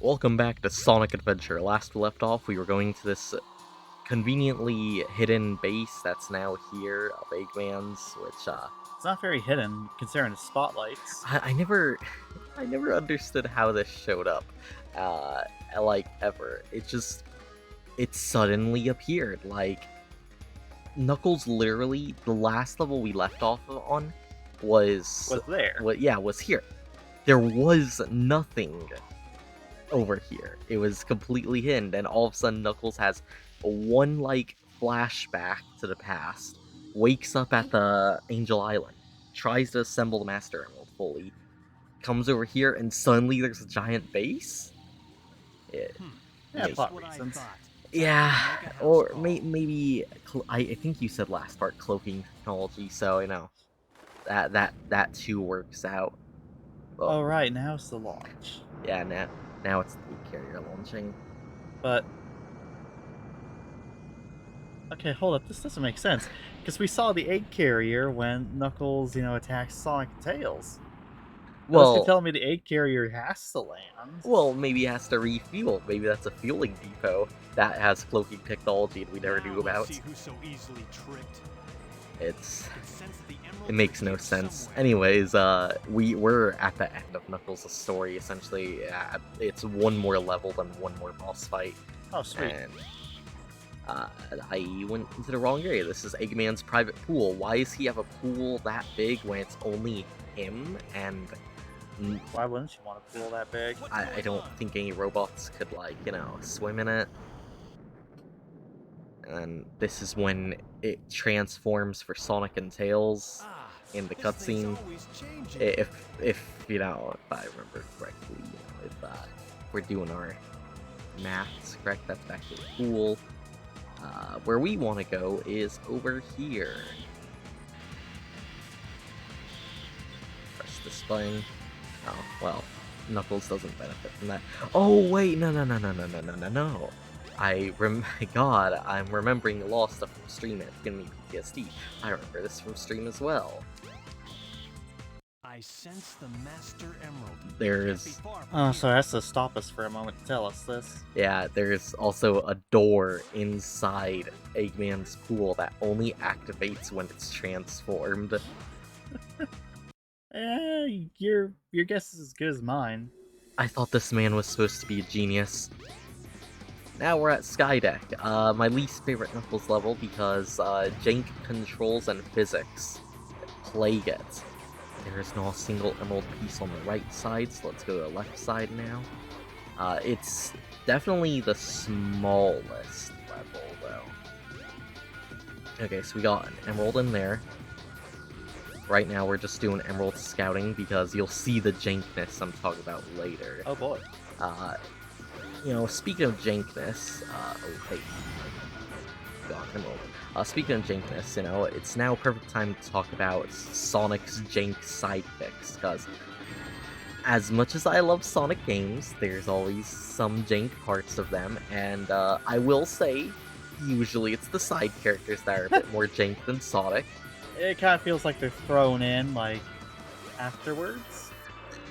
Welcome back to Sonic Adventure. Last we left off, we were going to this conveniently hidden base that's now here of Eggman's, which It's not very hidden, considering the spotlights. I never, I never understood how this showed up, like ever. It suddenly appeared. Like Knuckles, literally, the last level we left off on was there. was here. There was nothing over here. It was completely hidden, and all of a sudden Knuckles has one like flashback to the past, wakes up at the Angel Island, tries to assemble the Master Emerald fully, comes over here, and suddenly there's a giant base. Yeah, May- plot reasons. yeah, or maybe I think you said last part cloaking technology, so you know that too works out. Oh, right, now it's the launch. Yeah, now it's the carrier launching. But... okay, hold up, this doesn't make sense. Because we saw the egg carrier when Knuckles, attacks Sonic and Tails. Unless you're telling me the egg carrier has to land. Well, maybe it has to refuel. Maybe that's a fueling depot that has cloaking technology that we never knew about. See who's so easily tricked. It makes no sense. Anyways, we're at the end of Knuckles' story, essentially. It's one more level than one more boss fight. Oh, sweet. And I went into the wrong area. This is Eggman's private pool. Why does he have a pool that big when it's only him and... Why wouldn't you want a pool that big? I don't think any robots could, swim in it. And this is when it transforms for Sonic and Tails in the cutscene. If I remember correctly, if we're doing our maths correct, that's back to the pool. Where we want to go is over here. Press this button. Oh, well, Knuckles doesn't benefit from that. Oh, wait, no. God, I'm remembering a lot of stuff from Stream, and it's giving me PTSD. I remember this from Stream as well. I sense the Master Emerald. There's... oh, so it has to stop us for a moment to tell us this. yeah, there's also a door inside Eggman's pool that only activates when it's transformed. Your guess is as good as mine. I thought this man was supposed to be a genius. Now we're at Skydeck, my least favorite Knuckles level because jank controls and physics plague it. There is not a single emerald piece on the right side, so let's go to the left side now. It's definitely the smallest level, though. Okay, so we got an emerald in there. Right now we're just doing emerald scouting because you'll see the jankness I'm talking about later. Oh boy. Speaking of jankness, speaking of jankness, it's now a perfect time to talk about Sonic's jank sidekicks, because as much as I love Sonic games, there's always some jank parts of them, and I will say, usually it's the side characters that are a bit more jank than Sonic. It kind of feels like they're thrown in, afterwards.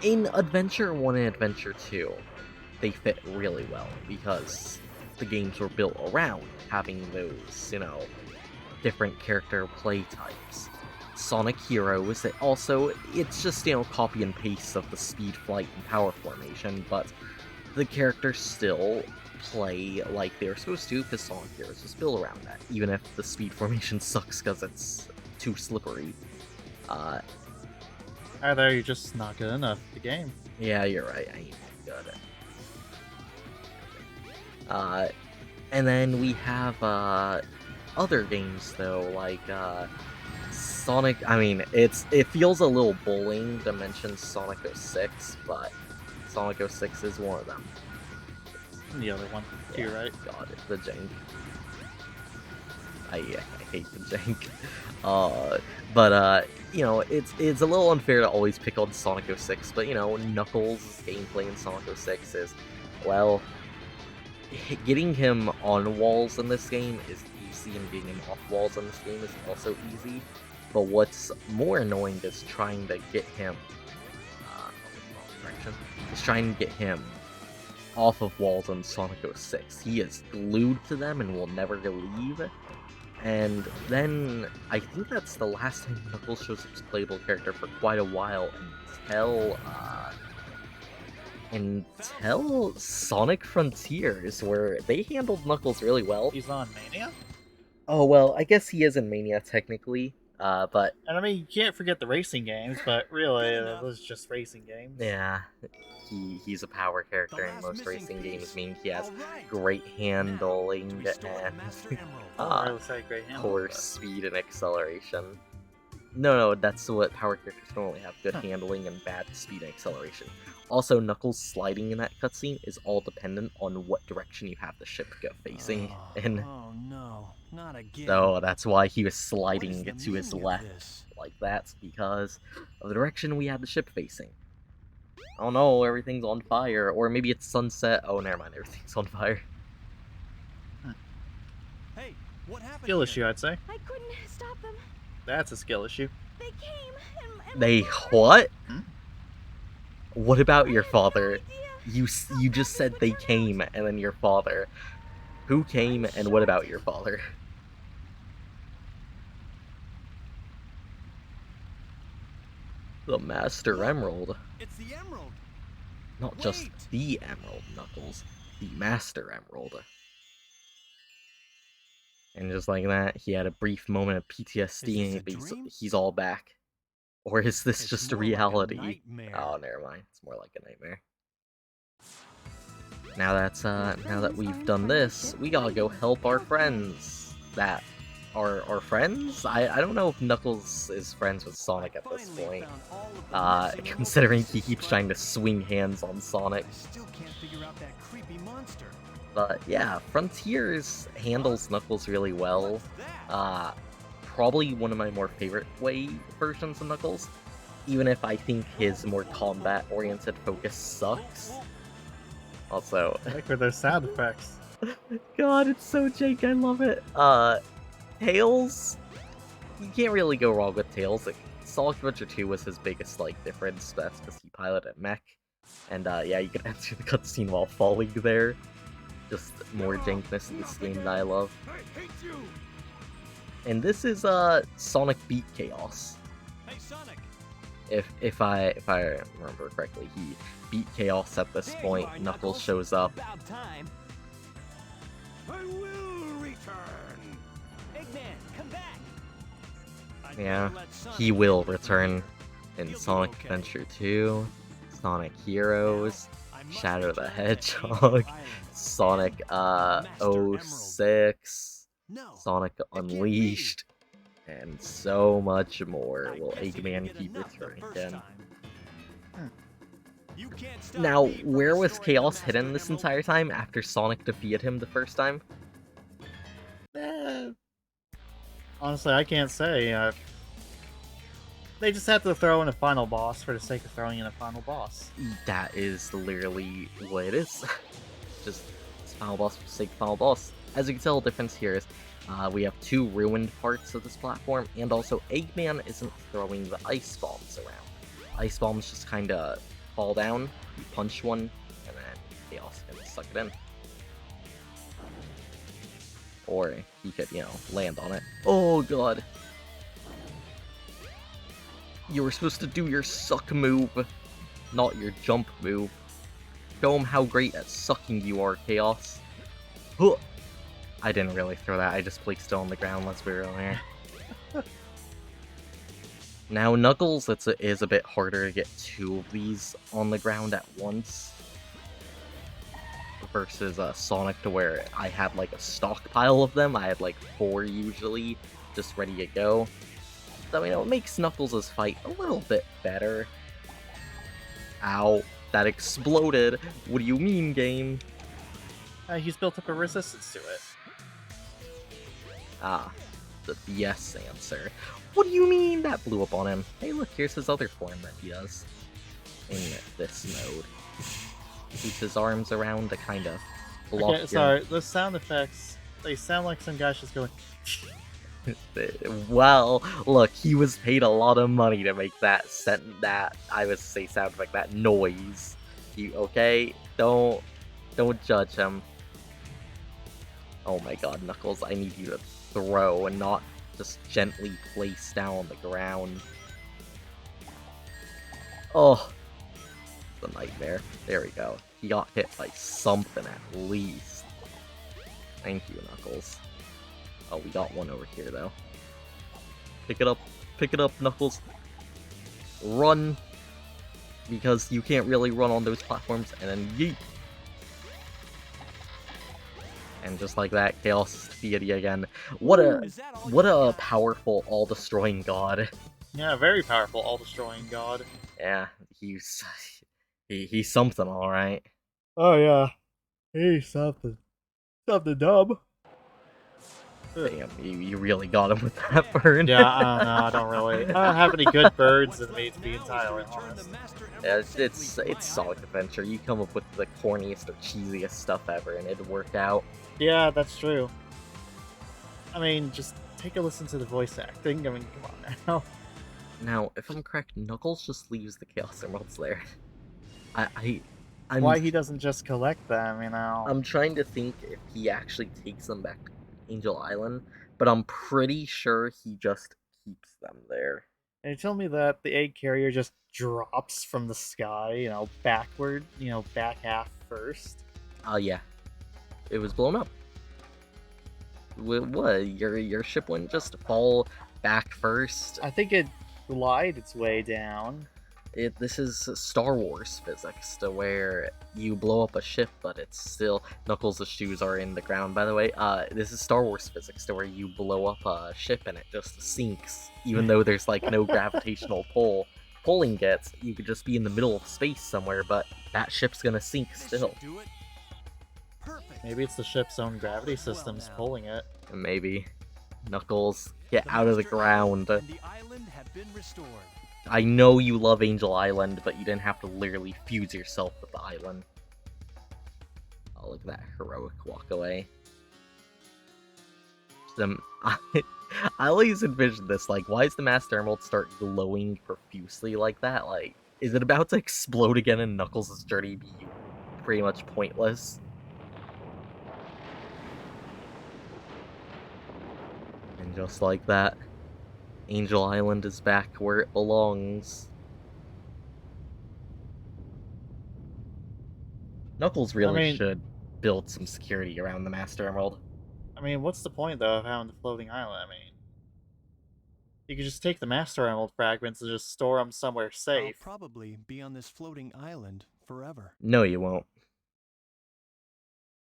In Adventure 1 and Adventure 2, they fit really well, because the games were built around having those, different character play types. Sonic Heroes, it's just, copy and paste of the speed, flight, and power formation, but the characters still play like they're supposed to, because Sonic Heroes is built around that, even if the speed formation sucks because it's too slippery. Either you're just not good enough at the game. Yeah, you're right, I ain't good. And then we have other games though, like Sonic. I mean, it feels a little bullying to mention Sonic 06, but Sonic 06 is one of them. The other one, too, right? God, the jank. I hate the jank. It's a little unfair to always pick on Sonic 06, but Knuckles' gameplay in Sonic 06 is, well, getting him on walls in this game is easy, and getting him off walls in this game is also easy. But what's more annoying is trying to get him off of walls in Sonic 06. He is glued to them and will never leave. And then I think that's the last time Knuckles shows up as a playable character for quite a while until Sonic Frontiers, where they handled Knuckles really well. He's on Mania? Oh well, I guess he is in Mania technically, but And I mean, you can't forget the racing games, but really, those are just racing games. yeah, he's a power character in last most missing racing games, piece. meaning he has Alright. great handling To restore the and Master Emerald. I uh, don't really say great handling, core but- speed and acceleration. No, that's what power characters normally have: good Huh. handling and bad speed and acceleration. Also, Knuckles sliding in that cutscene is all dependent on what direction you have the ship go facing, and Oh no, not again. so that's why he was What is sliding the to his meaning of left this? like that, because of the direction we had the ship facing. Oh no, everything's on fire, or maybe it's sunset. Oh, never mind, everything's on fire. Hey, what happened? Skill here? issue, I'd say. I couldn't stop them. That's a skill issue. They came and They my father- what? Hmm? What about I your had no father? idea You how just fast said would they turn out. came, and then your father. Who came, and what about your father? The Master Emerald. It's the Emerald. Not just Wait. the Emerald, Knuckles. The Master Emerald. And just like that, he had a brief moment of PTSD, Is and this a dream? he's all back. Or is this It's just a more like reality? nightmare. Oh, never mind. It's more like a nightmare. Now that we've done this, we gotta go help our friends. That are our friends? I don't know if Knuckles is friends with Sonic at this Finally point. found all of the missing emerald Considering he pieces. keeps trying to swing hands on Sonic. I still can't figure out that creepy monster. But yeah, Frontiers handles Knuckles really well. What's that? Probably one of my more favorite versions of Knuckles, even if I think his more combat-oriented focus sucks. Also, I like for those sound effects. God, it's so Jake, I love it. Tails, you can't really go wrong with Tails. Like, Sonic Adventure 2 was his biggest, difference, that's because he piloted mech. And, yeah, you can enter the cutscene while falling there. Just more jankness in this game that I love. I hate you. And this is, Sonic beat Chaos. Hey Sonic. If I remember correctly, he beat Chaos at this There you point. are, Knuckles shows up. About time. I will return. Eggman, come back. I'd Yeah, better let Sonic he will handle it. return in He'll be Sonic okay. Adventure 2, Sonic Heroes, I must Shadow the return to Hedgehog, Angel Island. Sonic Master Emerald. 06, No. Sonic can't be. Unleashed, and so much more. I Will guess he didn't Eggman get keep enough the returning first again? time. You can't stop Now, me from where was restoring the Chaos Master hidden this Emerald. entire time after Sonic defeated him the first time? Honestly, I can't say. They just have to throw in a final boss for the sake of throwing in a final boss. That is literally what it is. Just it's final boss for the sake of final boss. As you can tell, the difference here is we have two ruined parts of this platform, and also Eggman isn't throwing the ice bombs around. Ice bombs just kind of fall down, you punch one, and then Chaos can suck it in. Or he could, land on it. Oh god. You were supposed to do your suck move, not your jump move. Show him how great at sucking you are, Chaos. Huh. I didn't really throw that, I just placed it on the ground, let's be real here. Now, Knuckles is a bit harder to get two of these on the ground at once. Versus Sonic, to where I had a stockpile of them. I had 4 usually, just ready to go. So, it makes Knuckles' fight a little bit better. Ow, that exploded. What do you mean, game? He's built up a resistance to it. Ah, the yes answer. What do you mean that blew up on him? Hey look, here's his other form that he does in this mode. Keeps his arms around to kind of block Okay, sorry, those sound effects, they sound like some guy's just going... Well, look, he was paid a lot of money to make that I would say sound like that noise. Okay? Don't Don't judge him. Oh my god, Knuckles, I need you to throw and not just gently place down on the ground. Oh, it's a nightmare. There we go. He got hit by something at least. Thank you, Knuckles. Oh, we got one over here, though. Pick it up, Knuckles. Run, because you can't really run on those platforms, and then yeet. And just like that, Chaos is defeated again. What a powerful, all-destroying god. Yeah, very powerful, all-destroying god. Yeah, he's something, all right. Oh yeah, he's something dumb. Damn, you really got him with that burn. Yeah, I don't know. I don't really. I don't have any good birds in me, to be entirely honest. Yeah, it's Sonic Adventure. You come up with the corniest or cheesiest stuff ever, and it'd work out. Yeah, that's true. I mean, just take a listen to the voice acting. I mean, come on now. Now, if I'm correct, Knuckles just leaves the Chaos Emeralds there. I'm, Why he doesn't just collect them, you know? I'm trying to think if he actually takes them back to Angel Island, but I'm pretty sure he just keeps them there. And you tell me that the egg carrier just drops from the sky, you know, backward, you know, back half first. Yeah. It was blown up. What? Your ship wouldn't just fall back first? I think it glided its way down. This is Star Wars physics, to where you blow up a ship, but it's still... Knuckles' shoes are in the ground, by the way. This is Star Wars physics, to where you blow up a ship and it just sinks, even though there's, like, no gravitational pull. Pulling it, you could just be in the middle of space somewhere, but that ship's gonna sink still. Maybe it's the ship's own gravity systems pulling it. Maybe. Knuckles, get out of the ground. The island have been restored. I know you love Angel Island, but you didn't have to literally fuse yourself with the island. Oh, look at that heroic walk away. I always envision this, like, why does the Master Emerald start glowing profusely like that? Like, is it about to explode again and Knuckles' journey be pretty much pointless? And just like that, Angel Island is back where it belongs. Knuckles really should build some security around the Master Emerald. I mean, what's the point, though, of having the floating island? I mean, you could just take the Master Emerald fragments and just store them somewhere safe. I'll probably be on this floating island forever. No, you won't.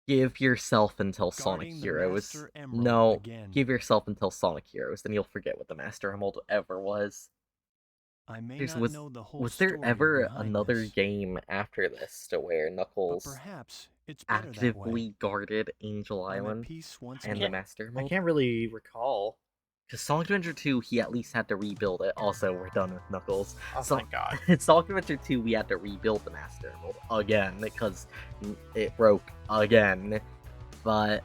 Give yourself until Sonic Guarding the Heroes. Master Emerald No, again. give yourself until Sonic Heroes, then you'll forget what the Master Emerald ever was. I may There's- not know the whole Was there story ever behind another this, game after this to where but Knuckles perhaps it's better that way. actively guarded Angel I'm at Island peace once and more. the Master I Emerald? can't really recall. Because Sonic Adventure 2, he at least had to rebuild it. Also, we're done with Knuckles. Oh So- my god. In Sonic Adventure 2, we had to rebuild the Master Emerald again, because it broke again. But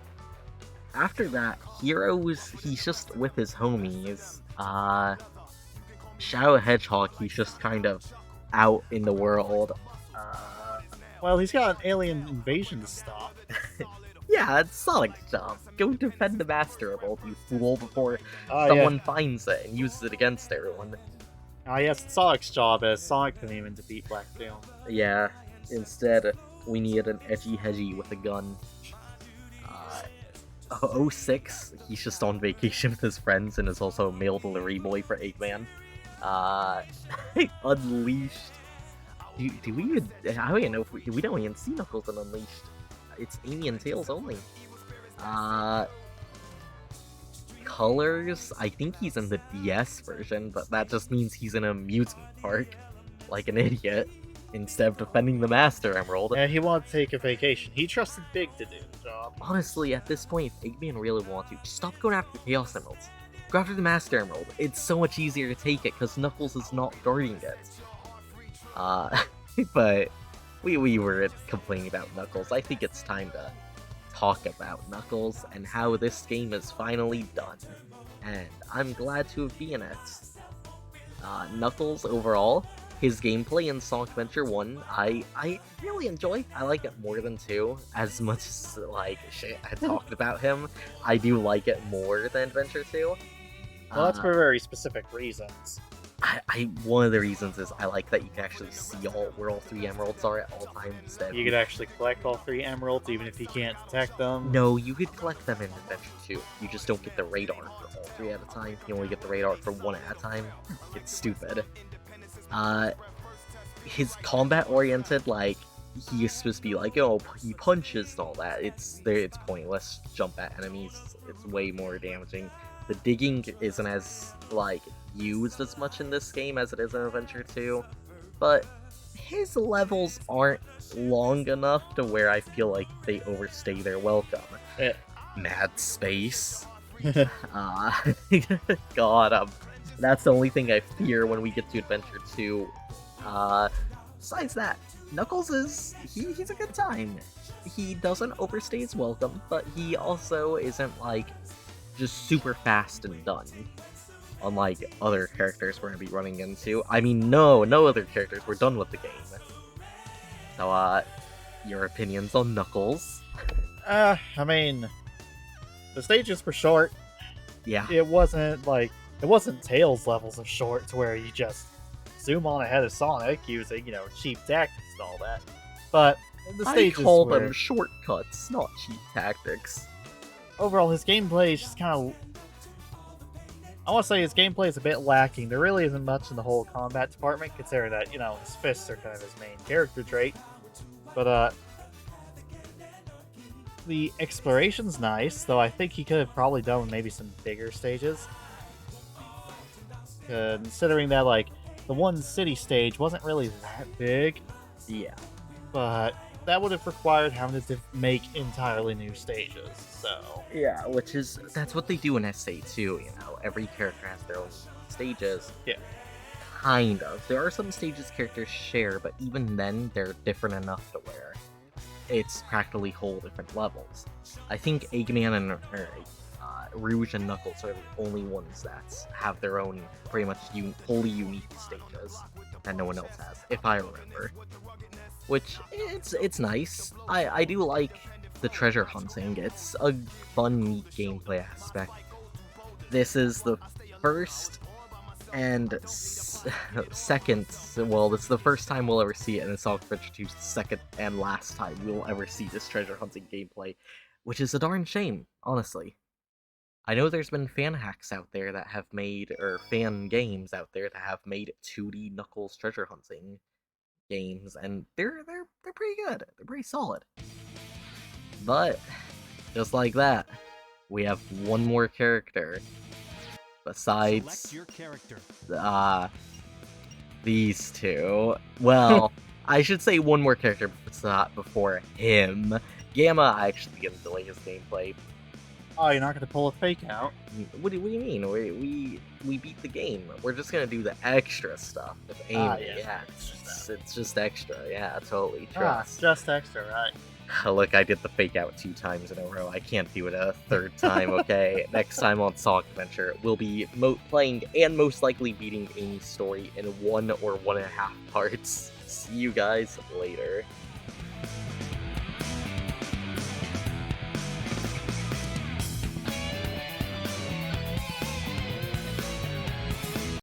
after that, Heroes, he's just with his homies. Shadow Hedgehog, he's just kind of out in the world. Well, he's got an alien invasion to stop. Yeah, it's Sonic's job. Go defend the Master Emerald, you fool, before Oh, someone finds it and uses it against everyone. yes, it's Sonic's job, as Sonic couldn't even defeat Black Doom. Yeah, instead, we needed an edgy hedgy with a gun. 06, he's just on vacation with his friends and is also a mail delivery boy for Eggman. Unleashed. Do we even... I don't even know if we don't even see Knuckles in Unleashed. It's Amy and Tails only. Colors, I think he's in the DS version, but that just means he's in an amusement park, like an idiot, instead of defending the Master Emerald. Yeah, he wanted to take a vacation. He trusted Big to do the job. Honestly, at this point, if Eggman really wants to, just stop going after the Chaos Emeralds. Go after the Master Emerald. It's so much easier to take it, because Knuckles is not guarding it. But we were complaining about Knuckles. I think it's time to talk about Knuckles and how this game is finally done. And I'm glad to have been in it. Knuckles, overall, his gameplay in Sonic Adventure 1, I really enjoy. I like it more than 2. As much as, like, shit I talked about him, I do like it more than Adventure 2. Well, that's for very specific reasons. One of the reasons is I like that you can actually see where all 3 emeralds are at all times instead. You could actually collect all 3 emeralds even if you can't detect them. No, you could collect them in Adventure 2. You just don't get the radar for all 3 at a time. You only get the radar for 1 at a time. It's stupid. His combat oriented, like, he is supposed to be like, oh, he punches and all that. It's pointless. Jump at enemies. It's way more damaging. The digging isn't as, like, used as much in this game as it is in Adventure 2, but his levels aren't long enough to where I feel like they overstay their welcome. Mad space. God, that's the only thing I fear when we get to Adventure 2. Besides that, Knuckles he's a good time. He doesn't overstay his welcome, but he also isn't, like, just super fast and done. Unlike other characters we're gonna be running into. I mean, no other characters. We're done with the game. So, your opinions on Knuckles? I mean, the stages were short. Yeah. It wasn't Tails levels of short to where you just zoom on ahead of Sonic using, cheap tactics and all that. But the stages I call were... them shortcuts, not cheap tactics. Overall, his gameplay is just kind of... I want to say his gameplay is a bit lacking. There really isn't much in the whole combat department, considering that, his fists are kind of his main character trait. But, the exploration's nice, though I think he could have probably done maybe some bigger stages. Considering that, like, the one city stage wasn't really that big. Yeah. But that would have required having to make entirely new stages, so... Yeah, that's what they do in SA2, every character has their own stages. Yeah. Kind of. There are some stages characters share, but even then, they're different enough to where it's practically whole different levels. I think Eggman and Rouge and Knuckles are the only ones that have their own pretty much wholly unique stages that no one else has, if I remember. Which, it's nice. I do like the treasure hunting. It's a fun, neat gameplay aspect. This is the first and second, well, this is the first time we'll ever see it, and in Sonic Adventure 2's the second and last time we'll ever see this treasure hunting gameplay, which is a darn shame, honestly. I know there's been fan hacks out there that have made, or fan games out there that have made 2D Knuckles treasure hunting games, and they're pretty good. They're pretty solid. But just like that, we have one more character besides Select your character. These two. Well, I should say one more character before him. Gamma, I actually gonna delay his gameplay. Oh, you're not going to pull a fake out? What do you mean? We beat the game. We're just gonna do the extra stuff with Amy. Yeah. It's just extra. Yeah, totally. Trust. Just extra, right? Look, I did the fake out 2 times in a row. I can't do it a 3rd time, okay? Next time on Sonic Adventure, we'll be playing and most likely beating Amy's story in 1 or 1.5 parts. See you guys later.